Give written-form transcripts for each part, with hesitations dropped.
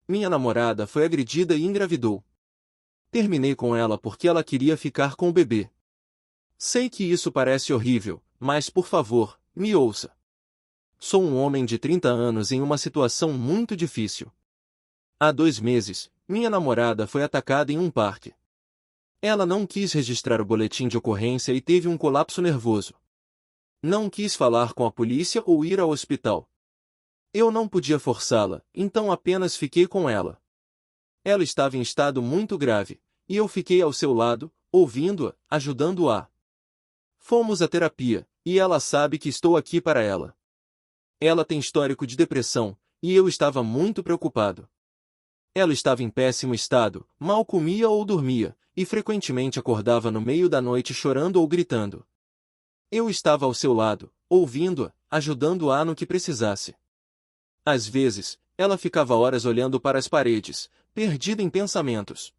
Minha namorada foi agredida e engravidou. Terminei com ela porque ela queria ficar com o bebê. Sei que isso parece horrível, mas por favor, me ouça. Sou um homem de 30 anos em uma situação muito difícil. Há 2 meses, minha namorada foi atacada em um parque. Ela não quis registrar o boletim de ocorrência e teve um colapso nervoso. Não quis falar com a polícia ou ir ao hospital. Eu não podia forçá-la, então apenas fiquei com ela. Ela estava em estado muito grave, e eu fiquei ao seu lado, ouvindo-a, ajudando-a. Fomos à terapia, e ela sabe que estou aqui para ela. Ela tem histórico de depressão, e eu estava muito preocupado. Ela estava em péssimo estado, mal comia ou dormia, e frequentemente acordava no meio da noite chorando ou gritando. Eu estava ao seu lado, ouvindo-a, ajudando-a no que precisasse. Às vezes, ela ficava horas olhando para as paredes, perdida em pensamentos.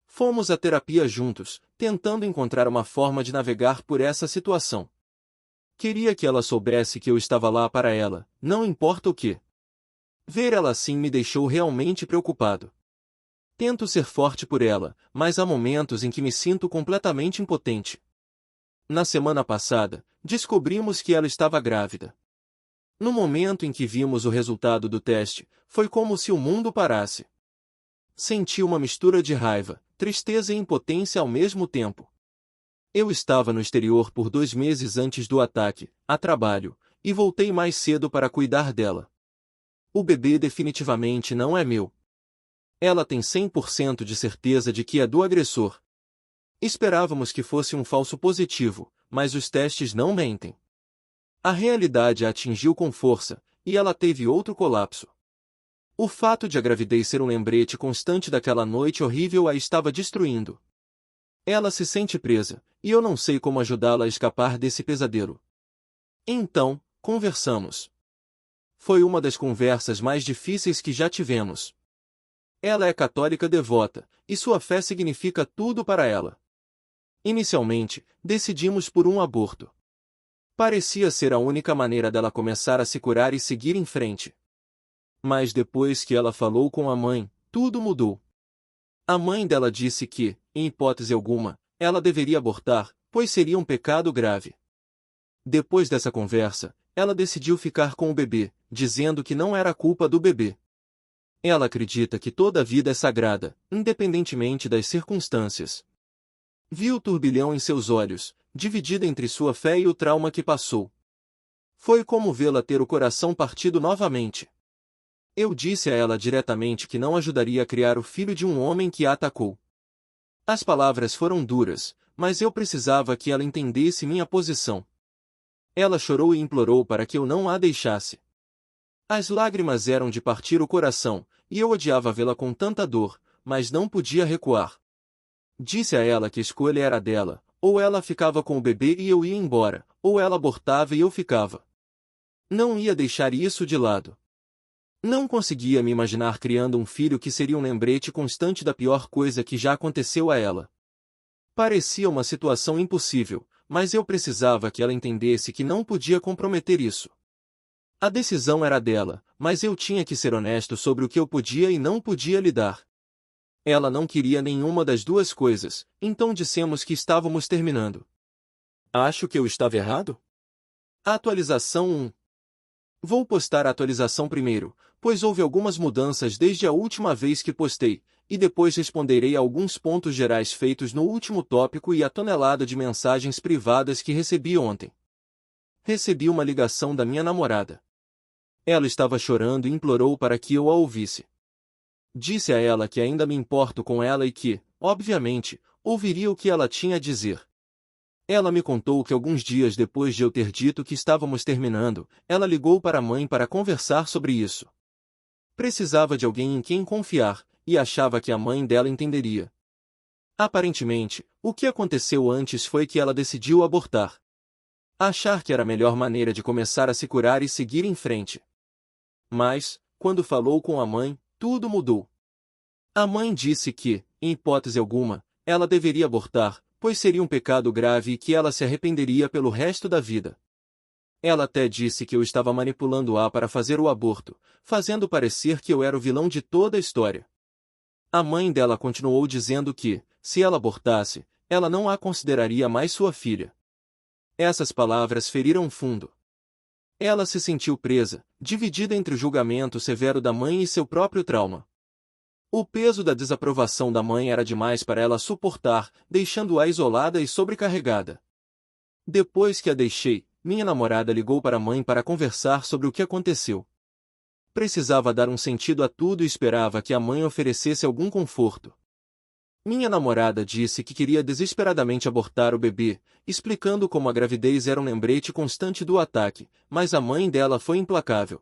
Fomos à terapia juntos, tentando encontrar uma forma de navegar por essa situação. Queria que ela soubesse que eu estava lá para ela, não importa o que. Ver ela assim me deixou realmente preocupado. Tento ser forte por ela, mas há momentos em que me sinto completamente impotente. Na semana passada, descobrimos que ela estava grávida. No momento em que vimos o resultado do teste, foi como se o mundo parasse. Senti uma mistura de raiva, tristeza e impotência ao mesmo tempo. Eu estava no exterior por 2 meses antes do ataque, a trabalho, e voltei mais cedo para cuidar dela. O bebê definitivamente não é meu. Ela tem 100% de certeza de que é do agressor. Esperávamos que fosse um falso positivo, mas os testes não mentem. A realidade a atingiu com força, e ela teve outro colapso. O fato de a gravidez ser um lembrete constante daquela noite horrível a estava destruindo. Ela se sente presa, e eu não sei como ajudá-la a escapar desse pesadelo. Então, conversamos. Foi uma das conversas mais difíceis que já tivemos. Ela é católica devota, e sua fé significa tudo para ela. Inicialmente, decidimos por um aborto. Parecia ser a única maneira dela começar a se curar e seguir em frente. Mas depois que ela falou com a mãe, tudo mudou. A mãe dela disse que, em hipótese alguma, ela deveria abortar, pois seria um pecado grave. Depois dessa conversa, ela decidiu ficar com o bebê, dizendo que não era culpa do bebê. Ela acredita que toda vida é sagrada, independentemente das circunstâncias. Vi o turbilhão em seus olhos, dividida entre sua fé e o trauma que passou. Foi como vê-la ter o coração partido novamente. Eu disse a ela diretamente que não ajudaria a criar o filho de um homem que a atacou. As palavras foram duras, mas eu precisava que ela entendesse minha posição. Ela chorou e implorou para que eu não a deixasse. As lágrimas eram de partir o coração, e eu odiava vê-la com tanta dor, mas não podia recuar. Disse a ela que a escolha era dela, ou ela ficava com o bebê e eu ia embora, ou ela abortava e eu ficava. Não ia deixar isso de lado. Não conseguia me imaginar criando um filho que seria um lembrete constante da pior coisa que já aconteceu a ela. Parecia uma situação impossível, mas eu precisava que ela entendesse que não podia comprometer isso. A decisão era dela, mas eu tinha que ser honesto sobre o que eu podia e não podia lhe dar. Ela não queria nenhuma das duas coisas, então dissemos que estávamos terminando. Acho que eu estava errado? Atualização 1. Vou postar a atualização primeiro, pois houve algumas mudanças desde a última vez que postei, e depois responderei a alguns pontos gerais feitos no último tópico e a tonelada de mensagens privadas que recebi ontem. Recebi uma ligação da minha namorada. Ela estava chorando e implorou para que eu a ouvisse. Disse a ela que ainda me importo com ela e que, obviamente, ouviria o que ela tinha a dizer. Ela me contou que alguns dias depois de eu ter dito que estávamos terminando, ela ligou para a mãe para conversar sobre isso. Precisava de alguém em quem confiar, e achava que a mãe dela entenderia. Aparentemente, o que aconteceu antes foi que ela decidiu abortar. Achar que era a melhor maneira de começar a se curar e seguir em frente. Mas, quando falou com a mãe, tudo mudou. A mãe disse que, em hipótese alguma, ela deveria abortar, pois seria um pecado grave e que ela se arrependeria pelo resto da vida. Ela até disse que eu estava manipulando-a para fazer o aborto, fazendo parecer que eu era o vilão de toda a história. A mãe dela continuou dizendo que, se ela abortasse, ela não a consideraria mais sua filha. Essas palavras feriram fundo. Ela se sentiu presa, dividida entre o julgamento severo da mãe e seu próprio trauma. O peso da desaprovação da mãe era demais para ela suportar, deixando-a isolada e sobrecarregada. Depois que a deixei, minha namorada ligou para a mãe para conversar sobre o que aconteceu. Precisava dar um sentido a tudo e esperava que a mãe oferecesse algum conforto. Minha namorada disse que queria desesperadamente abortar o bebê, explicando como a gravidez era um lembrete constante do ataque, mas a mãe dela foi implacável.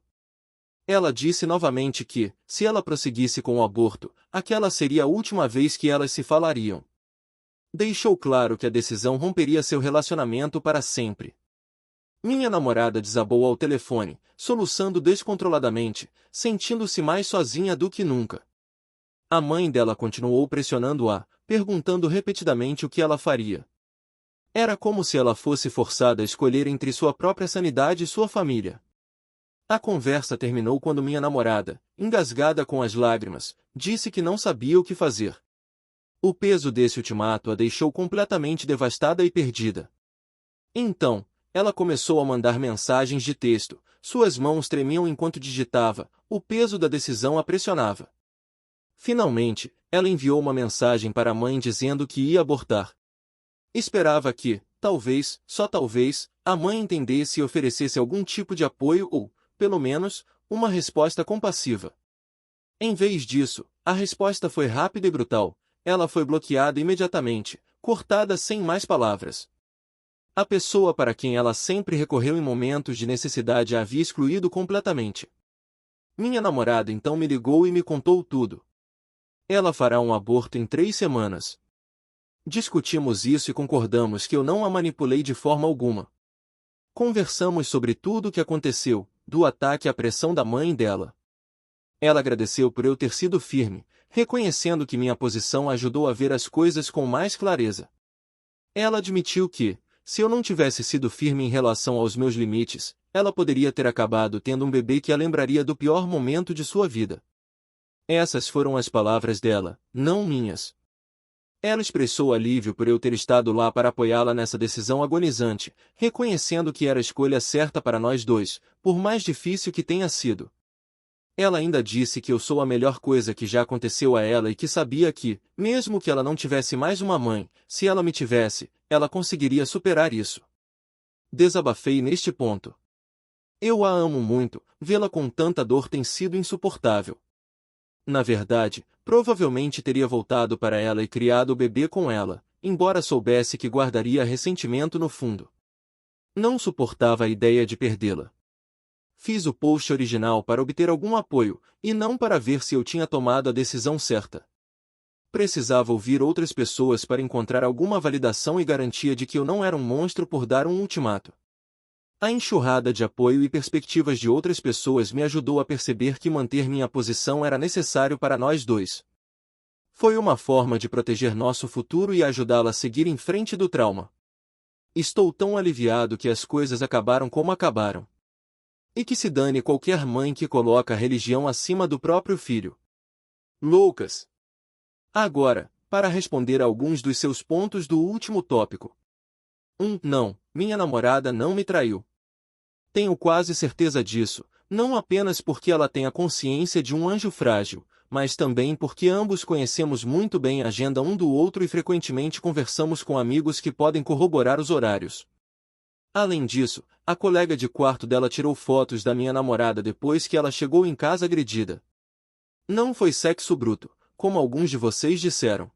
Ela disse novamente que, se ela prosseguisse com o aborto, aquela seria a última vez que elas se falariam. Deixou claro que a decisão romperia seu relacionamento para sempre. Minha namorada desabou ao telefone, soluçando descontroladamente, sentindo-se mais sozinha do que nunca. A mãe dela continuou pressionando-a, perguntando repetidamente o que ela faria. Era como se ela fosse forçada a escolher entre sua própria sanidade e sua família. A conversa terminou quando minha namorada, engasgada com as lágrimas, disse que não sabia o que fazer. O peso desse ultimato a deixou completamente devastada e perdida. Então, ela começou a mandar mensagens de texto, suas mãos tremiam enquanto digitava, o peso da decisão a pressionava. Finalmente, ela enviou uma mensagem para a mãe dizendo que ia abortar. Esperava que, talvez, só talvez, a mãe entendesse e oferecesse algum tipo de apoio ou, pelo menos, uma resposta compassiva. Em vez disso, a resposta foi rápida e brutal. Ela foi bloqueada imediatamente, cortada sem mais palavras. A pessoa para quem ela sempre recorreu em momentos de necessidade a havia excluído completamente. Minha namorada então me ligou e me contou tudo. Ela fará um aborto em 3 semanas. Discutimos isso e concordamos que eu não a manipulei de forma alguma. Conversamos sobre tudo o que aconteceu, do ataque à pressão da mãe dela. Ela agradeceu por eu ter sido firme, reconhecendo que minha posição ajudou a ver as coisas com mais clareza. Ela admitiu que, se eu não tivesse sido firme em relação aos meus limites, ela poderia ter acabado tendo um bebê que a lembraria do pior momento de sua vida. Essas foram as palavras dela, não minhas. Ela expressou alívio por eu ter estado lá para apoiá-la nessa decisão agonizante, reconhecendo que era a escolha certa para nós dois, por mais difícil que tenha sido. Ela ainda disse que eu sou a melhor coisa que já aconteceu a ela e que sabia que, mesmo que ela não tivesse mais uma mãe, se ela me tivesse, ela conseguiria superar isso. Desabafei neste ponto. Eu a amo muito, vê-la com tanta dor tem sido insuportável. Na verdade, provavelmente teria voltado para ela e criado o bebê com ela, embora soubesse que guardaria ressentimento no fundo. Não suportava a ideia de perdê-la. Fiz o post original para obter algum apoio, e não para ver se eu tinha tomado a decisão certa. Precisava ouvir outras pessoas para encontrar alguma validação e garantia de que eu não era um monstro por dar um ultimato. A enxurrada de apoio e perspectivas de outras pessoas me ajudou a perceber que manter minha posição era necessário para nós dois. Foi uma forma de proteger nosso futuro e ajudá-la a seguir em frente do trauma. Estou tão aliviado que as coisas acabaram como acabaram. E que se dane qualquer mãe que coloca a religião acima do próprio filho. Loucas! Agora, para responder a alguns dos seus pontos do último tópico. 1. Não, minha namorada não me traiu. Tenho quase certeza disso, não apenas porque ela tem a consciência de um anjo frágil, mas também porque ambos conhecemos muito bem a agenda um do outro e frequentemente conversamos com amigos que podem corroborar os horários. Além disso, a colega de quarto dela tirou fotos da minha namorada depois que ela chegou em casa agredida. Não foi sexo bruto, como alguns de vocês disseram.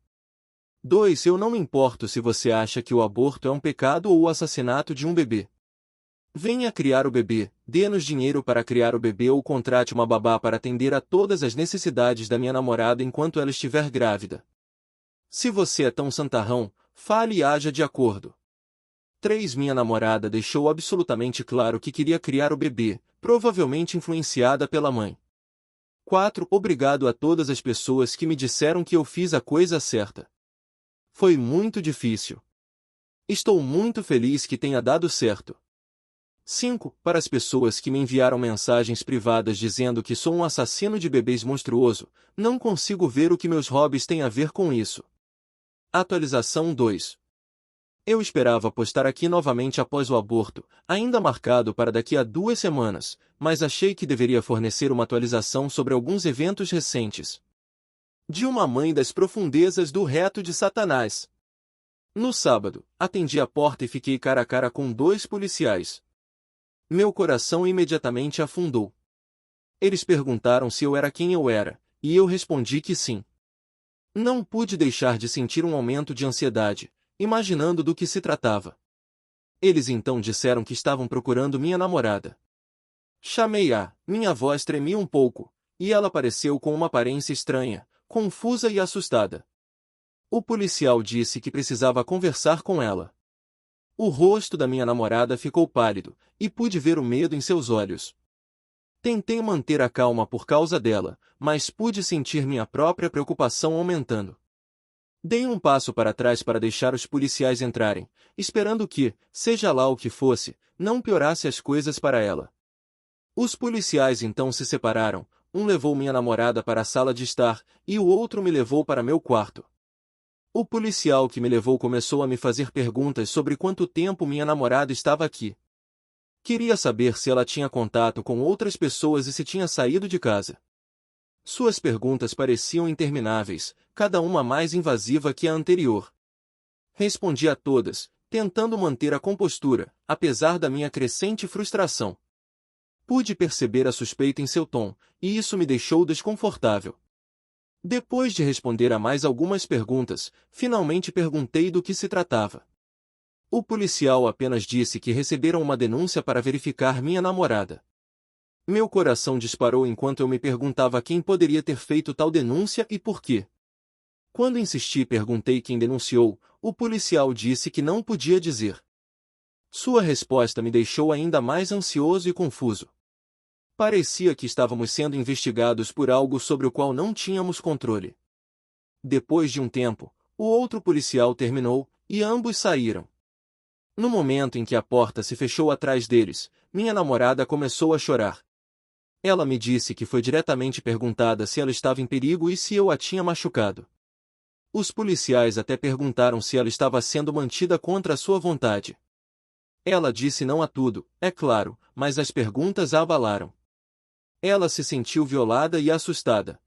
2. Eu não me importo se você acha que o aborto é um pecado ou o assassinato de um bebê. Venha criar o bebê, dê-nos dinheiro para criar o bebê ou contrate uma babá para atender a todas as necessidades da minha namorada enquanto ela estiver grávida. Se você é tão santarrão, fale e haja de acordo. 3. Minha namorada deixou absolutamente claro que queria criar o bebê, provavelmente influenciada pela mãe. 4. Obrigado a todas as pessoas que me disseram que eu fiz a coisa certa. Foi muito difícil. Estou muito feliz que tenha dado certo. 5. Para as pessoas que me enviaram mensagens privadas dizendo que sou um assassino de bebês monstruoso, não consigo ver o que meus hobbies têm a ver com isso. Atualização 2. Eu esperava postar aqui novamente após o aborto, ainda marcado para daqui a 2 semanas, mas achei que deveria fornecer uma atualização sobre alguns eventos recentes. De uma mãe das profundezas do reto de Satanás. No sábado, atendi a porta e fiquei cara a cara com 2 policiais. Meu coração imediatamente afundou. Eles perguntaram se eu era quem eu era, e eu respondi que sim. Não pude deixar de sentir um aumento de ansiedade, imaginando do que se tratava. Eles então disseram que estavam procurando minha namorada. Chamei-a, minha voz tremia um pouco, e ela apareceu com uma aparência estranha, confusa e assustada. O policial disse que precisava conversar com ela. O rosto da minha namorada ficou pálido, e pude ver o medo em seus olhos. Tentei manter a calma por causa dela, mas pude sentir minha própria preocupação aumentando. Dei um passo para trás para deixar os policiais entrarem, esperando que, seja lá o que fosse, não piorasse as coisas para ela. Os policiais então se separaram, um levou minha namorada para a sala de estar, e o outro me levou para meu quarto. O policial que me levou começou a me fazer perguntas sobre quanto tempo minha namorada estava aqui. Queria saber se ela tinha contato com outras pessoas e se tinha saído de casa. Suas perguntas pareciam intermináveis, cada uma mais invasiva que a anterior. Respondi a todas, tentando manter a compostura, apesar da minha crescente frustração. Pude perceber a suspeita em seu tom, e isso me deixou desconfortável. Depois de responder a mais algumas perguntas, finalmente perguntei do que se tratava. O policial apenas disse que receberam uma denúncia para verificar minha namorada. Meu coração disparou enquanto eu me perguntava quem poderia ter feito tal denúncia e por quê. Quando insisti e perguntei quem denunciou, o policial disse que não podia dizer. Sua resposta me deixou ainda mais ansioso e confuso. Parecia que estávamos sendo investigados por algo sobre o qual não tínhamos controle. Depois de um tempo, o outro policial terminou, e ambos saíram. No momento em que a porta se fechou atrás deles, minha namorada começou a chorar. Ela me disse que foi diretamente perguntada se ela estava em perigo e se eu a tinha machucado. Os policiais até perguntaram se ela estava sendo mantida contra a sua vontade. Ela disse não a tudo, é claro, mas as perguntas a abalaram. Ela se sentiu violada e assustada.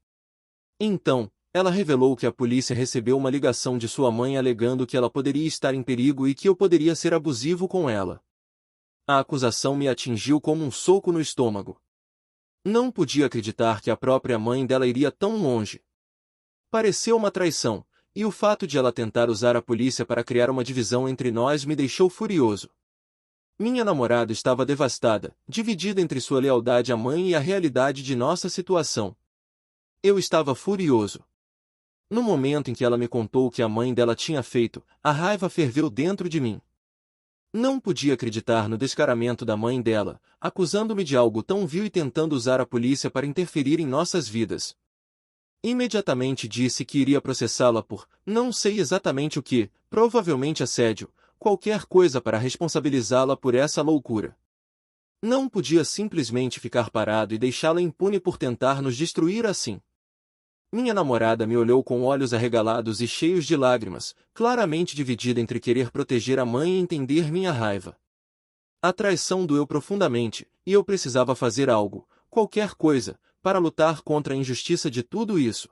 Então, ela revelou que a polícia recebeu uma ligação de sua mãe alegando que ela poderia estar em perigo e que eu poderia ser abusivo com ela. A acusação me atingiu como um soco no estômago. Não podia acreditar que a própria mãe dela iria tão longe. Pareceu uma traição, e o fato de ela tentar usar a polícia para criar uma divisão entre nós me deixou furioso. Minha namorada estava devastada, dividida entre sua lealdade à mãe e a realidade de nossa situação. Eu estava furioso. No momento em que ela me contou o que a mãe dela tinha feito, a raiva ferveu dentro de mim. Não podia acreditar no descaramento da mãe dela, acusando-me de algo tão vil e tentando usar a polícia para interferir em nossas vidas. Imediatamente disse que iria processá-la por, não sei exatamente o que, provavelmente assédio, qualquer coisa para responsabilizá-la por essa loucura. Não podia simplesmente ficar parado e deixá-la impune por tentar nos destruir assim. Minha namorada me olhou com olhos arregalados e cheios de lágrimas, claramente dividida entre querer proteger a mãe e entender minha raiva. A traição doeu profundamente, e eu precisava fazer algo, qualquer coisa, para lutar contra a injustiça de tudo isso.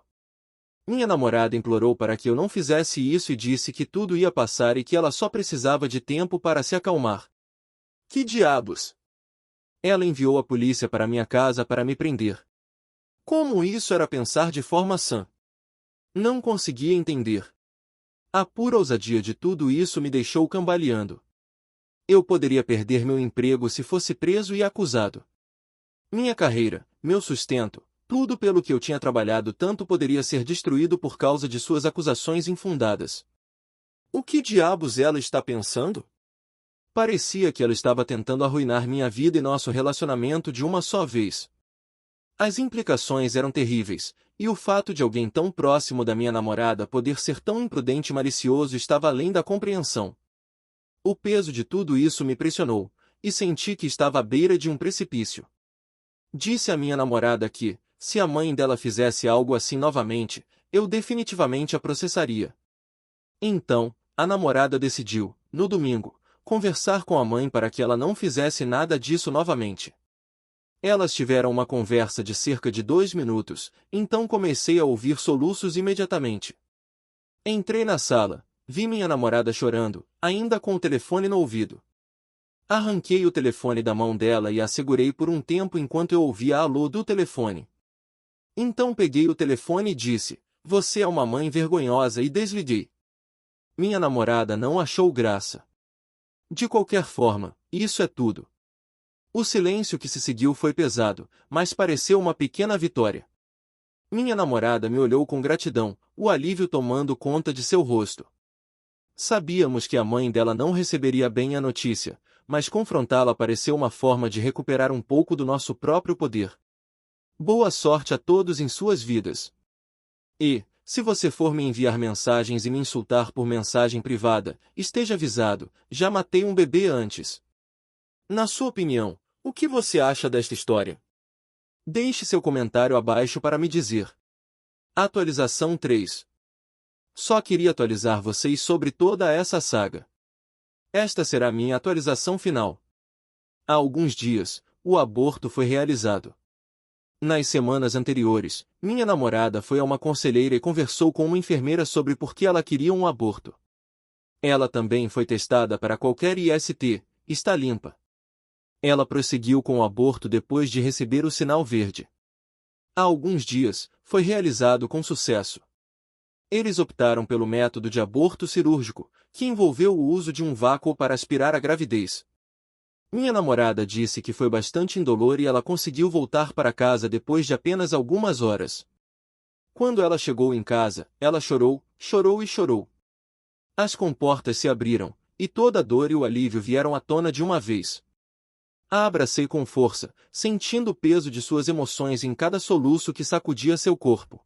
Minha namorada implorou para que eu não fizesse isso e disse que tudo ia passar e que ela só precisava de tempo para se acalmar. Que diabos! Ela enviou a polícia para minha casa para me prender. Como isso era pensar de forma sã? Não conseguia entender. A pura ousadia de tudo isso me deixou cambaleando. Eu poderia perder meu emprego se fosse preso e acusado. Minha carreira, meu sustento, tudo pelo que eu tinha trabalhado tanto poderia ser destruído por causa de suas acusações infundadas. O que diabos ela está pensando? Parecia que ela estava tentando arruinar minha vida e nosso relacionamento de uma só vez. As implicações eram terríveis, e o fato de alguém tão próximo da minha namorada poder ser tão imprudente e malicioso estava além da compreensão. O peso de tudo isso me pressionou, e senti que estava à beira de um precipício. Disse à minha namorada que, se a mãe dela fizesse algo assim novamente, eu definitivamente a processaria. Então, a namorada decidiu, no domingo, conversar com a mãe para que ela não fizesse nada disso novamente. Elas tiveram uma conversa de cerca de 2 minutos, então comecei a ouvir soluços imediatamente. Entrei na sala, vi minha namorada chorando, ainda com o telefone no ouvido. Arranquei o telefone da mão dela e a segurei por um tempo enquanto eu ouvia a alô do telefone. Então peguei o telefone e disse, "Você é uma mãe vergonhosa", e desliguei. Minha namorada não achou graça. De qualquer forma, isso é tudo. O silêncio que se seguiu foi pesado, mas pareceu uma pequena vitória. Minha namorada me olhou com gratidão, o alívio tomando conta de seu rosto. Sabíamos que a mãe dela não receberia bem a notícia, mas confrontá-la pareceu uma forma de recuperar um pouco do nosso próprio poder. Boa sorte a todos em suas vidas. E, se você for me enviar mensagens e me insultar por mensagem privada, esteja avisado, já matei um bebê antes. Na sua opinião, o que você acha desta história? Deixe seu comentário abaixo para me dizer. Atualização 3. Só queria atualizar vocês sobre toda essa saga. Esta será minha atualização final. Há alguns dias, o aborto foi realizado. Nas semanas anteriores, minha namorada foi a uma conselheira e conversou com uma enfermeira sobre por que ela queria um aborto. Ela também foi testada para qualquer IST, está limpa. Ela prosseguiu com o aborto depois de receber o sinal verde. Há alguns dias, foi realizado com sucesso. Eles optaram pelo método de aborto cirúrgico, que envolveu o uso de um vácuo para aspirar a gravidez. Minha namorada disse que foi bastante indolor e ela conseguiu voltar para casa depois de apenas algumas horas. Quando ela chegou em casa, ela chorou, chorou e chorou. As comportas se abriram, e toda a dor e o alívio vieram à tona de uma vez. A abracei com força, sentindo o peso de suas emoções em cada soluço que sacudia seu corpo.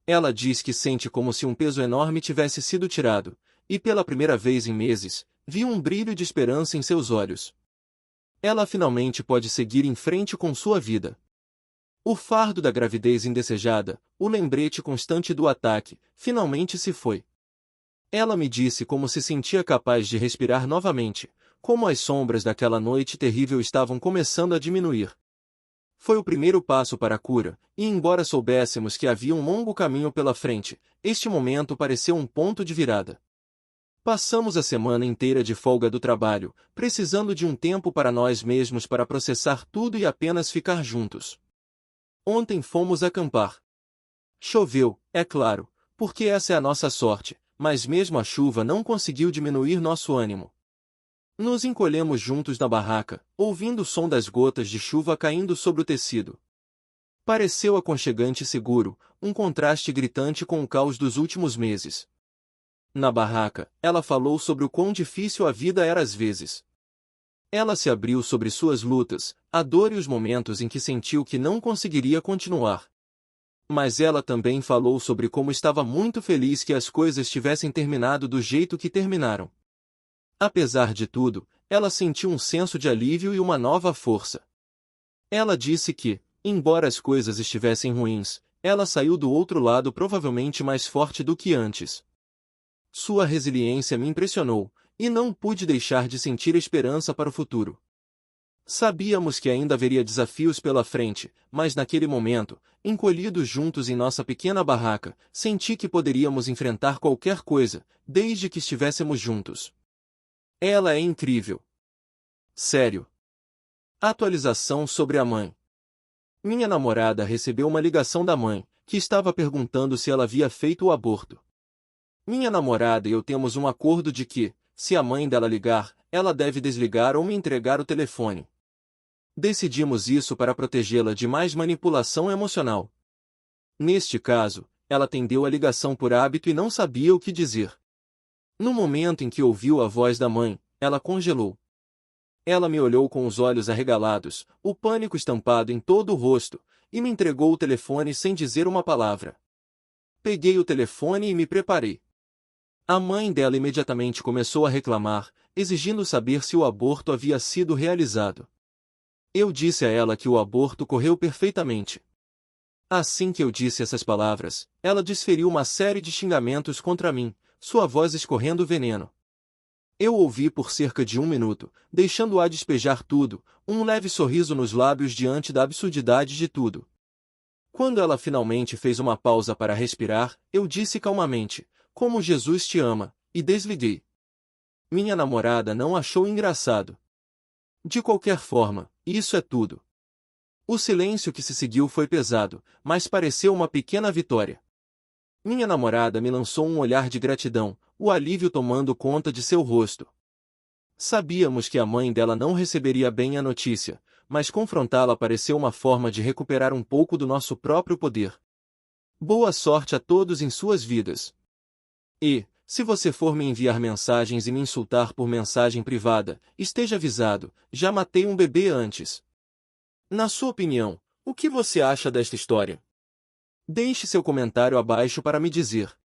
Ela diz que sente como se um peso enorme tivesse sido tirado, e pela primeira vez em meses, viu um brilho de esperança em seus olhos. Ela finalmente pode seguir em frente com sua vida. O fardo da gravidez indesejada, o lembrete constante do ataque, finalmente se foi. Ela me disse como se sentia capaz de respirar novamente, como as sombras daquela noite terrível estavam começando a diminuir. Foi o primeiro passo para a cura, e embora soubéssemos que havia um longo caminho pela frente, este momento pareceu um ponto de virada. Passamos a semana inteira de folga do trabalho, precisando de um tempo para nós mesmos para processar tudo e apenas ficar juntos. Ontem fomos acampar. Choveu, é claro, porque essa é a nossa sorte, mas mesmo a chuva não conseguiu diminuir nosso ânimo. Nos encolhemos juntos na barraca, ouvindo o som das gotas de chuva caindo sobre o tecido. Pareceu aconchegante e seguro, um contraste gritante com o caos dos últimos meses. Na barraca, ela falou sobre o quão difícil a vida era às vezes. Ela se abriu sobre suas lutas, a dor e os momentos em que sentiu que não conseguiria continuar. Mas ela também falou sobre como estava muito feliz que as coisas tivessem terminado do jeito que terminaram. Apesar de tudo, ela sentiu um senso de alívio e uma nova força. Ela disse que, embora as coisas estivessem ruins, ela saiu do outro lado provavelmente mais forte do que antes. Sua resiliência me impressionou, e não pude deixar de sentir esperança para o futuro. Sabíamos que ainda haveria desafios pela frente, mas naquele momento, encolhidos juntos em nossa pequena barraca, senti que poderíamos enfrentar qualquer coisa, desde que estivéssemos juntos. Ela é incrível. Sério. Atualização sobre a mãe. Minha namorada recebeu uma ligação da mãe, que estava perguntando se ela havia feito o aborto. Minha namorada e eu temos um acordo de que, se a mãe dela ligar, ela deve desligar ou me entregar o telefone. Decidimos isso para protegê-la de mais manipulação emocional. Neste caso, ela atendeu a ligação por hábito e não sabia o que dizer. No momento em que ouviu a voz da mãe, ela congelou. Ela me olhou com os olhos arregalados, o pânico estampado em todo o rosto, e me entregou o telefone sem dizer uma palavra. Peguei o telefone e me preparei. A mãe dela imediatamente começou a reclamar, exigindo saber se o aborto havia sido realizado. Eu disse a ela que o aborto correu perfeitamente. Assim que eu disse essas palavras, ela desferiu uma série de xingamentos contra mim, sua voz escorrendo veneno. Eu ouvi por cerca de 1 minuto, deixando-a despejar tudo, um leve sorriso nos lábios diante da absurdidade de tudo. Quando ela finalmente fez uma pausa para respirar, eu disse calmamente, como Jesus te ama, e desliguei. Minha namorada não achou engraçado. De qualquer forma, isso é tudo. O silêncio que se seguiu foi pesado, mas pareceu uma pequena vitória. Minha namorada me lançou um olhar de gratidão, o alívio tomando conta de seu rosto. Sabíamos que a mãe dela não receberia bem a notícia, mas confrontá-la pareceu uma forma de recuperar um pouco do nosso próprio poder. Boa sorte a todos em suas vidas. E, se você for me enviar mensagens e me insultar por mensagem privada, esteja avisado, já matei um bebê antes. Na sua opinião, o que você acha desta história? Deixe seu comentário abaixo para me dizer.